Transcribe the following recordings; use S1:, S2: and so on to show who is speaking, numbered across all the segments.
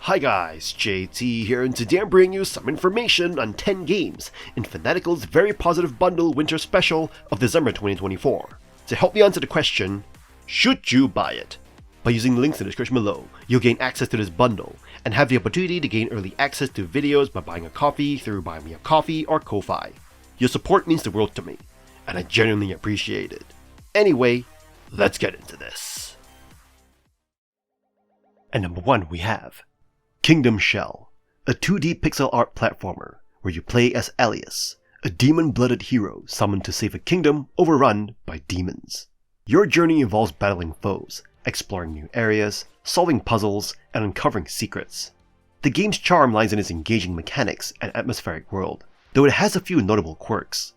S1: Hi guys, JT here, and today I'm bringing you some information on 10 games in Fanatical's very positive bundle winter special of December 2024. To help me answer the question, should you buy it? By using the links in the description below, you'll gain access to this bundle and have the opportunity to gain early access to videos by buying a copy through Buy Me a Coffee or Ko-Fi. Your support means the world to me, and I genuinely appreciate it. Anyway, let's get into this. At number 1 we have Kingdom Shell, a 2D pixel art platformer where you play as Elias, a demon-blooded hero summoned to save a kingdom overrun by demons. Your journey involves battling foes, exploring new areas, solving puzzles, and uncovering secrets. The game's charm lies in its engaging mechanics and atmospheric world, though it has a few notable quirks.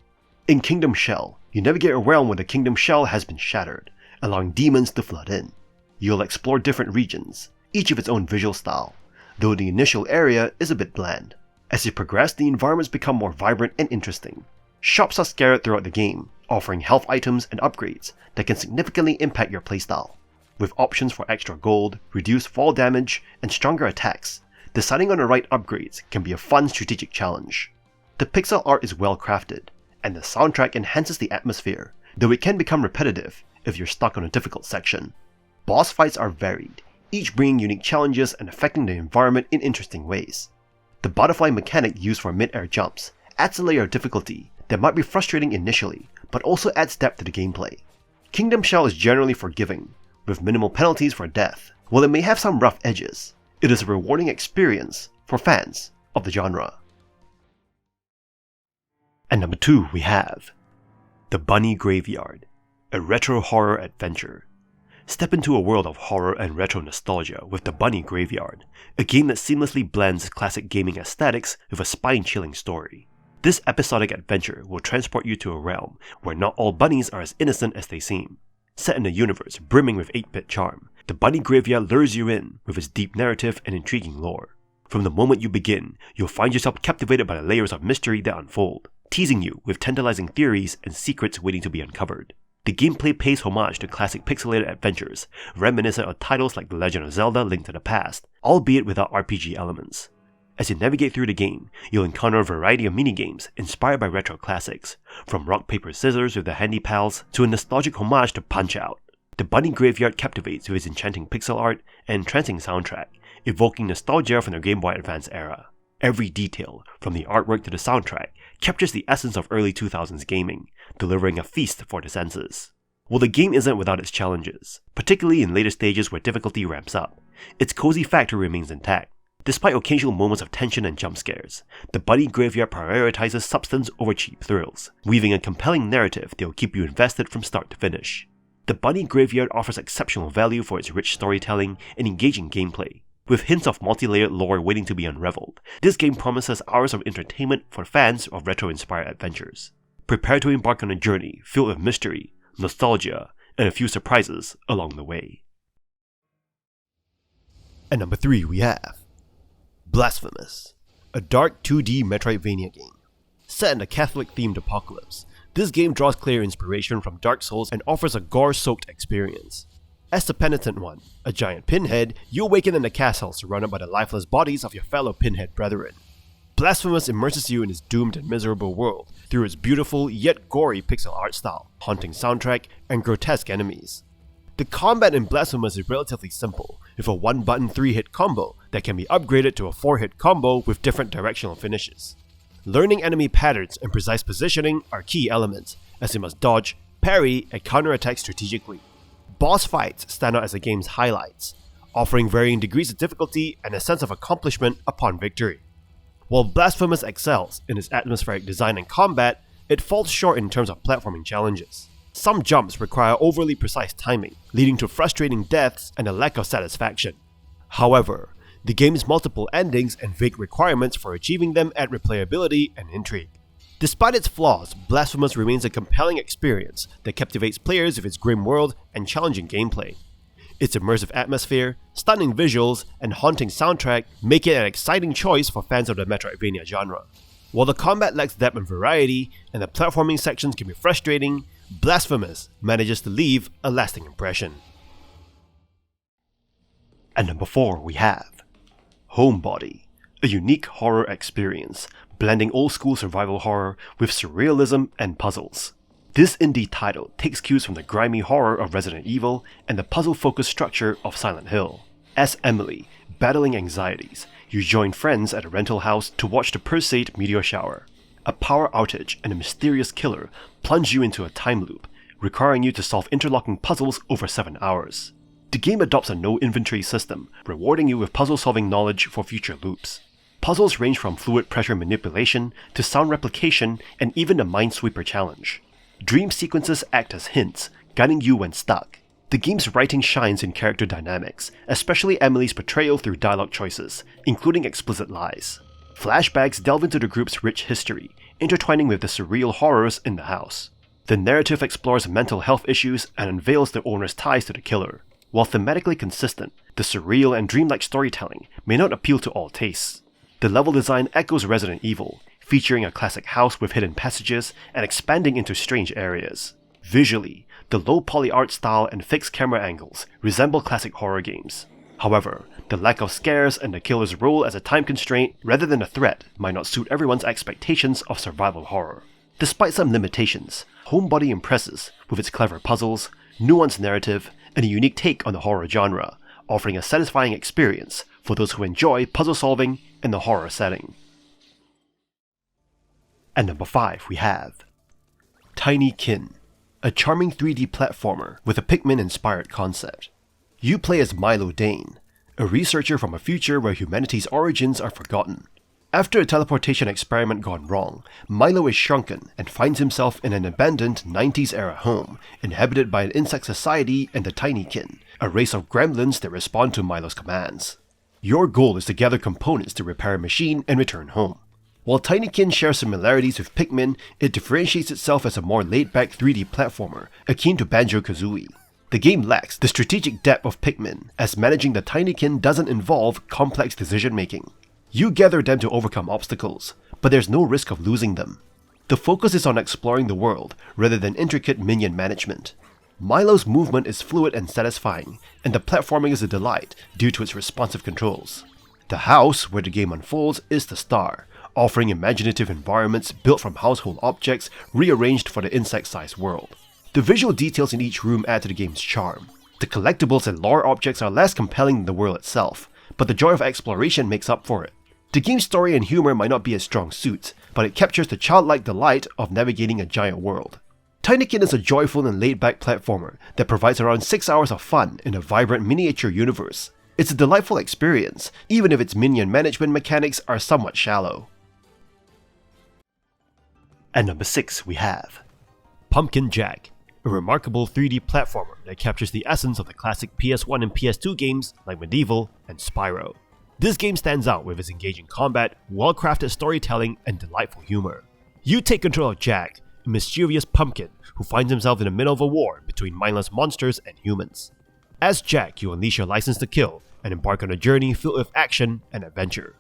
S1: In Kingdom Shell, you navigate a realm where the kingdom shell has been shattered, allowing demons to flood in. You'll explore different regions, each of its own visual style, though the initial area is a bit bland. As you progress, the environments become more vibrant and interesting. Shops are scattered throughout the game, offering health items and upgrades that can significantly impact your playstyle. With options for extra gold, reduced fall damage, and stronger attacks, deciding on the right upgrades can be a fun strategic challenge. The pixel art is well crafted, and the soundtrack enhances the atmosphere, though it can become repetitive if you're stuck on a difficult section. Boss fights are varied, each bringing unique challenges and affecting the environment in interesting ways. The butterfly mechanic used for mid-air jumps adds a layer of difficulty that might be frustrating initially, but also adds depth to the gameplay. Kingdom Shell is generally forgiving, with minimal penalties for death. While it may have some rough edges, it is a rewarding experience for fans of the genre. At number 2 we have The Bunny Graveyard, a retro horror adventure. Step into a world of horror and retro nostalgia with The Bunny Graveyard, a game that seamlessly blends classic gaming aesthetics with a spine-chilling story. This episodic adventure will transport you to a realm where not all bunnies are as innocent as they seem. Set in a universe brimming with 8-bit charm, The Bunny Graveyard lures you in with its deep narrative and intriguing lore. From the moment you begin, you'll find yourself captivated by the layers of mystery that unfold, teasing you with tantalizing theories and secrets waiting to be uncovered. The gameplay pays homage to classic pixelated adventures, reminiscent of titles like The Legend of Zelda: Link to the Past, albeit without RPG elements. As you navigate through the game, you'll encounter a variety of minigames inspired by retro classics, from rock paper scissors with the Handy Pals to a nostalgic homage to Punch-Out! The Bunny Graveyard captivates with its enchanting pixel art and entrancing soundtrack, evoking nostalgia from the Game Boy Advance era. Every detail, from the artwork to the soundtrack, captures the essence of early 2000s gaming, delivering a feast for the senses. While the game isn't without its challenges, particularly in later stages where difficulty ramps up, its cozy factor remains intact. Despite occasional moments of tension and jump scares, The Bunny Graveyard prioritizes substance over cheap thrills, weaving a compelling narrative that will keep you invested from start to finish. The Bunny Graveyard offers exceptional value for its rich storytelling and engaging gameplay. With hints of multi-layered lore waiting to be unraveled, this game promises hours of entertainment for fans of retro-inspired adventures. Prepare to embark on a journey filled with mystery, nostalgia, and a few surprises along the way. At number 3 we have Blasphemous, a dark 2D Metroidvania game. Set in a Catholic-themed apocalypse, this game draws clear inspiration from Dark Souls and offers a gore-soaked experience. As the penitent one, a giant pinhead, you awaken in a castle surrounded by the lifeless bodies of your fellow pinhead brethren. Blasphemous immerses you in its doomed and miserable world through its beautiful yet gory pixel art style, haunting soundtrack, and grotesque enemies. The combat in Blasphemous is relatively simple, with a 1-button 3-hit combo that can be upgraded to a 4-hit combo with different directional finishes. Learning enemy patterns and precise positioning are key elements, as you must dodge, parry, and counterattack strategically. Boss fights stand out as the game's highlights, offering varying degrees of difficulty and a sense of accomplishment upon victory. While Blasphemous excels in its atmospheric design and combat, it falls short in terms of platforming challenges. Some jumps require overly precise timing, leading to frustrating deaths and a lack of satisfaction. However, the game's multiple endings and vague requirements for achieving them add replayability and intrigue. Despite its flaws, Blasphemous remains a compelling experience that captivates players with its grim world and challenging gameplay. Its immersive atmosphere, stunning visuals, and haunting soundtrack make it an exciting choice for fans of the Metroidvania genre. While the combat lacks depth and variety, and the platforming sections can be frustrating, Blasphemous manages to leave a lasting impression. At number 4 we have Homebody, a unique horror experience, blending old-school survival horror with surrealism and puzzles. This indie title takes cues from the grimy horror of Resident Evil and the puzzle-focused structure of Silent Hill. As Emily, battling anxieties, you join friends at a rental house to watch the Perseid meteor shower. A power outage and a mysterious killer plunge you into a time loop, requiring you to solve interlocking puzzles over 7 hours. The game adopts a no-inventory system, rewarding you with puzzle-solving knowledge for future loops. Puzzles range from fluid pressure manipulation to sound replication and even a Minesweeper challenge. Dream sequences act as hints, guiding you when stuck. The game's writing shines in character dynamics, especially Emily's portrayal through dialogue choices, including explicit lies. Flashbacks delve into the group's rich history, intertwining with the surreal horrors in the house. The narrative explores mental health issues and unveils the owner's ties to the killer. While thematically consistent, the surreal and dreamlike storytelling may not appeal to all tastes. The level design echoes Resident Evil, featuring a classic house with hidden passages and expanding into strange areas. Visually, the low poly art style and fixed camera angles resemble classic horror games. However, the lack of scares and the killer's role as a time constraint rather than a threat might not suit everyone's expectations of survival horror. Despite some limitations, Homebody impresses with its clever puzzles, nuanced narrative, and a unique take on the horror genre, offering a satisfying experience for those who enjoy puzzle solving in the horror setting. At number 5 we have Tinykin, a charming 3D platformer with a Pikmin-inspired concept. You play as Milo Dane, a researcher from a future where humanity's origins are forgotten. After a teleportation experiment gone wrong, Milo is shrunken and finds himself in an abandoned 90s-era home, inhabited by an insect society and the Tinykin, a race of gremlins that respond to Milo's commands. Your goal is to gather components to repair a machine and return home. While Tinykin shares similarities with Pikmin, it differentiates itself as a more laid-back 3D platformer, akin to Banjo-Kazooie. The game lacks the strategic depth of Pikmin, as managing the Tinykin doesn't involve complex decision-making. You gather them to overcome obstacles, but there's no risk of losing them. The focus is on exploring the world, rather than intricate minion management. Milo's movement is fluid and satisfying, and the platforming is a delight due to its responsive controls. The house, where the game unfolds, is the star, offering imaginative environments built from household objects rearranged for the insect-sized world. The visual details in each room add to the game's charm. The collectibles and lore objects are less compelling than the world itself, but the joy of exploration makes up for it. The game's story and humor might not be its strong suits, but it captures the childlike delight of navigating a giant world. Tinykin is a joyful and laid-back platformer that provides around 6 hours of fun in a vibrant miniature universe. It's a delightful experience, even if its minion management mechanics are somewhat shallow. At number 6 we have Pumpkin Jack, a remarkable 3D platformer that captures the essence of the classic PS1 and PS2 games like Medieval and Spyro. This game stands out with its engaging combat, well-crafted storytelling, and delightful humor. You take control of Jack, a mischievous pumpkin who finds himself in the middle of a war between mindless monsters and humans. As Jack, you unleash your license to kill and embark on a journey filled with action and adventure.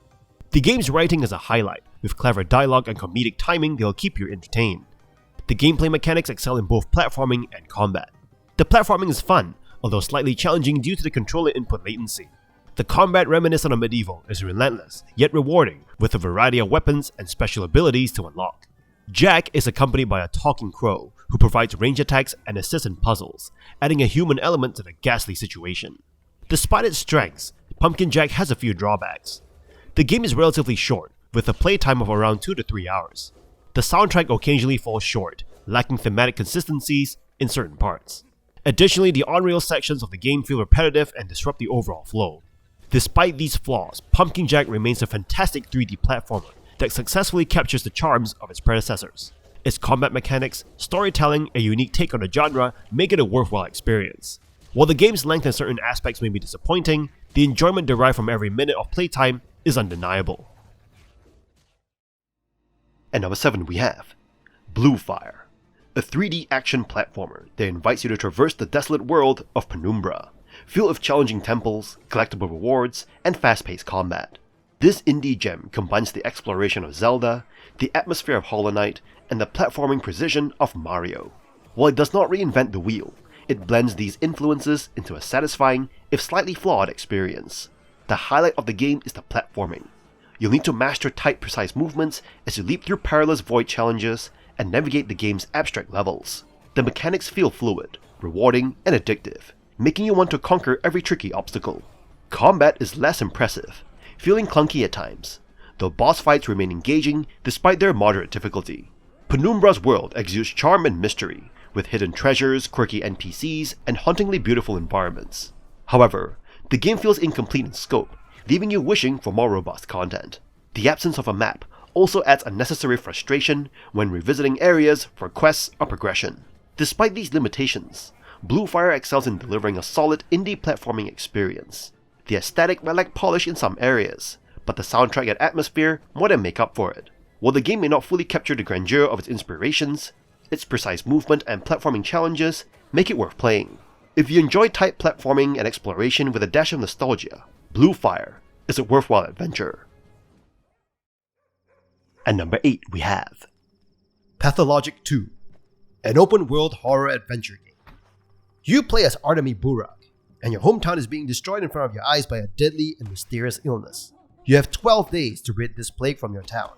S1: The game's writing is a highlight, with clever dialogue and comedic timing that will keep you entertained. The gameplay mechanics excel in both platforming and combat. The platforming is fun, although slightly challenging due to the controller input latency. The combat reminiscent of Medieval is relentless, yet rewarding, with a variety of weapons and special abilities to unlock. Jack is accompanied by a talking crow, who provides range attacks and assists in puzzles, adding a human element to the ghastly situation. Despite its strengths, Pumpkin Jack has a few drawbacks. The game is relatively short, with a playtime of around 2 to 3 hours. The soundtrack occasionally falls short, lacking thematic consistencies in certain parts. Additionally, the on-rail sections of the game feel repetitive and disrupt the overall flow. Despite these flaws, Pumpkin Jack remains a fantastic 3D platformer that successfully captures the charms of its predecessors. Its combat mechanics, storytelling, and unique take on the genre make it a worthwhile experience. While the game's length in certain aspects may be disappointing, the enjoyment derived from every minute of playtime is undeniable. At number 7 we have Blue Fire, a 3D action platformer that invites you to traverse the desolate world of Penumbra, filled with challenging temples, collectible rewards, and fast-paced combat. This indie gem combines the exploration of Zelda, the atmosphere of Hollow Knight, and the platforming precision of Mario. While it does not reinvent the wheel, it blends these influences into a satisfying, if slightly flawed, experience. The highlight of the game is the platforming. You'll need to master tight, precise movements as you leap through perilous void challenges and navigate the game's abstract levels. The mechanics feel fluid, rewarding, and addictive, making you want to conquer every tricky obstacle. Combat is less impressive, feeling clunky at times, though boss fights remain engaging despite their moderate difficulty. Penumbra's world exudes charm and mystery, with hidden treasures, quirky NPCs, and hauntingly beautiful environments. However, the game feels incomplete in scope, leaving you wishing for more robust content. The absence of a map also adds unnecessary frustration when revisiting areas for quests or progression. Despite these limitations, Bluefire excels in delivering a solid indie platforming experience. The aesthetic might lack polish in some areas, but the soundtrack and atmosphere more than make up for it. While the game may not fully capture the grandeur of its inspirations, its precise movement and platforming challenges make it worth playing. If you enjoy tight platforming and exploration with a dash of nostalgia, Bluefire is a worthwhile adventure. At number 8 we have Pathologic 2, an open-world horror adventure game. You play as Artemi Burak, and your hometown is being destroyed in front of your eyes by a deadly and mysterious illness. You have 12 days to rid this plague from your town.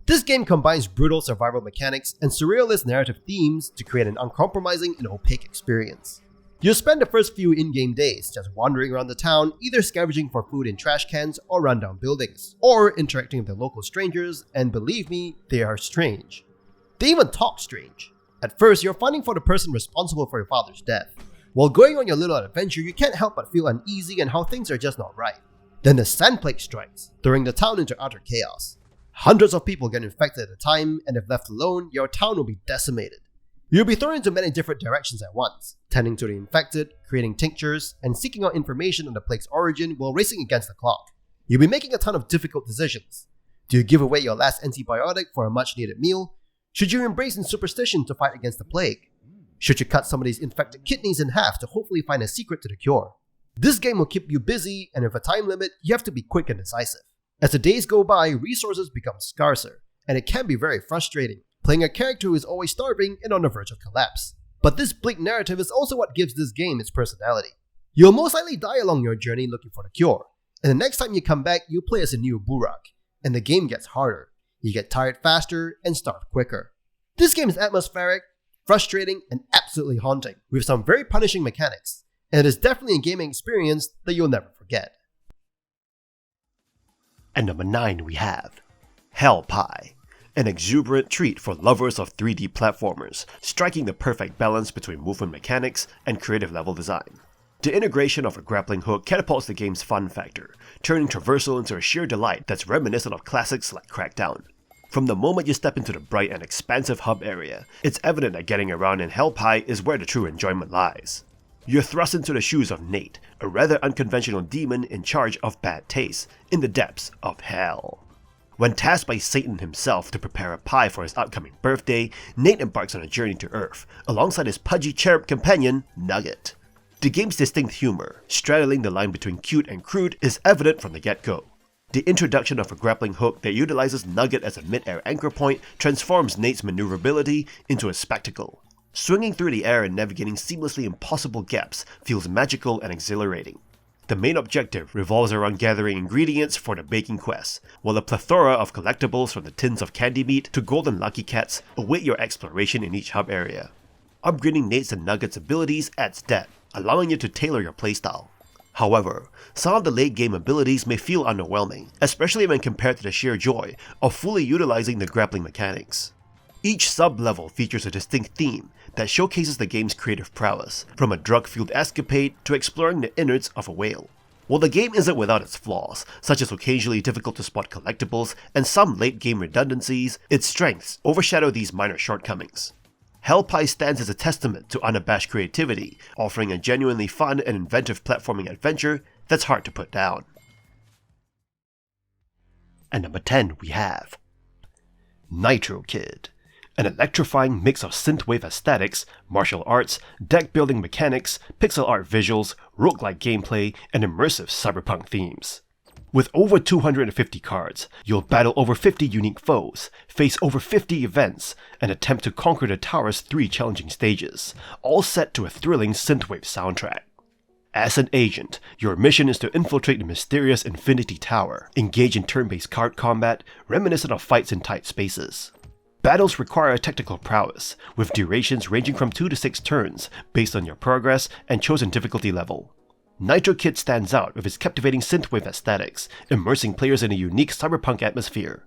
S1: This game combines brutal survival mechanics and surrealist narrative themes to create an uncompromising and opaque experience. You'll spend the first few in-game days just wandering around the town, either scavenging for food in trash cans or rundown buildings, or interacting with the local strangers, and believe me, they are strange. They even talk strange. At first, you're finding for the person responsible for your father's death. While going on your little adventure, you can't help but feel uneasy and how things are just not right. Then the Sand Plague strikes, throwing the town into utter chaos. Hundreds of people get infected at a time, and if left alone, your town will be decimated. You'll be thrown into many different directions at once, tending to the infected, creating tinctures, and seeking out information on the plague's origin while racing against the clock. You'll be making a ton of difficult decisions. Do you give away your last antibiotic for a much-needed meal? Should you embrace in superstition to fight against the plague? Should you cut somebody's infected kidneys in half to hopefully find a secret to the cure? This game will keep you busy, and with a time limit, you have to be quick and decisive. As the days go by, resources become scarcer, and it can be very frustrating, playing a character who is always starving and on the verge of collapse. But this bleak narrative is also what gives this game its personality. You'll most likely die along your journey looking for the cure, and the next time you come back, you'll play as a new Burak, and the game gets harder. You get tired faster and starve quicker. This game is atmospheric, frustrating, and absolutely haunting, with some very punishing mechanics, and it is definitely a gaming experience that you'll never forget. At number 9 we have Hell Pie, an exuberant treat for lovers of 3D platformers, striking the perfect balance between movement mechanics and creative level design. The integration of a grappling hook catapults the game's fun factor, turning traversal into a sheer delight that's reminiscent of classics like Crackdown. From the moment you step into the bright and expansive hub area, it's evident that getting around in Hell Pie is where the true enjoyment lies. You're thrust into the shoes of Nate, a rather unconventional demon in charge of bad taste, in the depths of hell. When tasked by Satan himself to prepare a pie for his upcoming birthday, Nate embarks on a journey to Earth, alongside his pudgy cherub companion, Nugget. The game's distinct humor, straddling the line between cute and crude, is evident from the get-go. The introduction of a grappling hook that utilizes Nugget as a mid-air anchor point transforms Nate's maneuverability into a spectacle. Swinging through the air and navigating seamlessly impossible gaps feels magical and exhilarating. The main objective revolves around gathering ingredients for the baking quest, while a plethora of collectibles from the tins of candy meat to golden lucky cats await your exploration in each hub area. Upgrading Nate's and Nugget's abilities adds depth, allowing you to tailor your playstyle. However, some of the late game abilities may feel underwhelming, especially when compared to the sheer joy of fully utilizing the grappling mechanics. Each sub-level features a distinct theme that showcases the game's creative prowess, from a drug-fueled escapade to exploring the innards of a whale. While the game isn't without its flaws, such as occasionally difficult to spot collectibles and some late-game redundancies, its strengths overshadow these minor shortcomings. Hell Pie stands as a testament to unabashed creativity, offering a genuinely fun and inventive platforming adventure that's hard to put down. At number 10 we have Nitro Kid, an electrifying mix of synthwave aesthetics, martial arts, deck-building mechanics, pixel art visuals, roguelike gameplay, and immersive cyberpunk themes. With over 250 cards, you'll battle over 50 unique foes, face over 50 events, and attempt to conquer the tower's 3 challenging stages, all set to a thrilling synthwave soundtrack. As an agent, your mission is to infiltrate the mysterious Infinity Tower, engage in turn-based card combat, reminiscent of fights in tight spaces. Battles require technical prowess, with durations ranging from 2 to 6 turns based on your progress and chosen difficulty level. Nitro Kid stands out with its captivating synthwave aesthetics, immersing players in a unique cyberpunk atmosphere.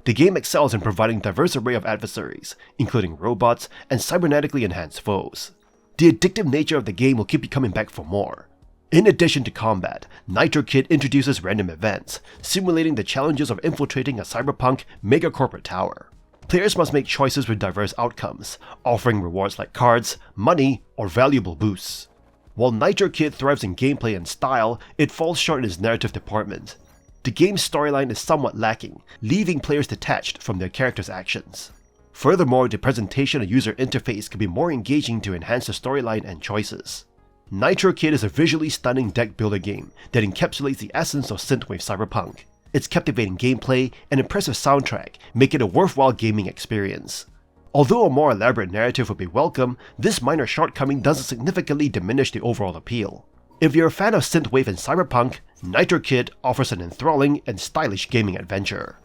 S1: The game excels in providing a diverse array of adversaries, including robots and cybernetically enhanced foes. The addictive nature of the game will keep you coming back for more. In addition to combat, Nitro Kid introduces random events, simulating the challenges of infiltrating a cyberpunk mega-corporate tower. Players must make choices with diverse outcomes, offering rewards like cards, money, or valuable boosts. While Nitro Kid thrives in gameplay and style, it falls short in its narrative department. The game's storyline is somewhat lacking, leaving players detached from their characters' actions. Furthermore, the presentation and user interface can be more engaging to enhance the storyline and choices. Nitro Kid is a visually stunning deck builder game that encapsulates the essence of synthwave cyberpunk. Its captivating gameplay and impressive soundtrack make it a worthwhile gaming experience. Although a more elaborate narrative would be welcome, this minor shortcoming doesn't significantly diminish the overall appeal. If you're a fan of synthwave and cyberpunk, Nitro Kid offers an enthralling and stylish gaming adventure.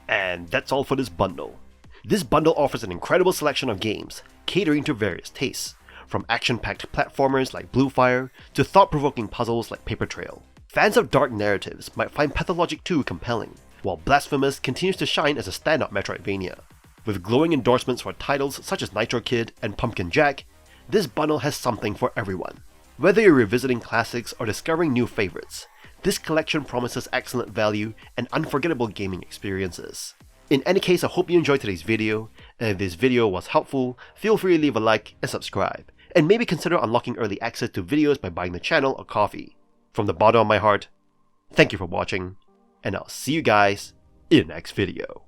S1: And that's all for this bundle. This bundle offers an incredible selection of games, catering to various tastes, from action-packed platformers like Blue Fire to thought-provoking puzzles like Paper Trail. Fans of dark narratives might find Pathologic 2 compelling, while Blasphemous continues to shine as a standout Metroidvania. With glowing endorsements for titles such as Nitro Kid and Pumpkin Jack, this bundle has something for everyone. Whether you're revisiting classics or discovering new favorites, this collection promises excellent value and unforgettable gaming experiences. In any case, I hope you enjoyed today's video, and if this video was helpful, feel free to leave a like and subscribe, and maybe consider unlocking early access to videos by buying the channel a coffee. From the bottom of my heart, thank you for watching, and I'll see you guys in the next video.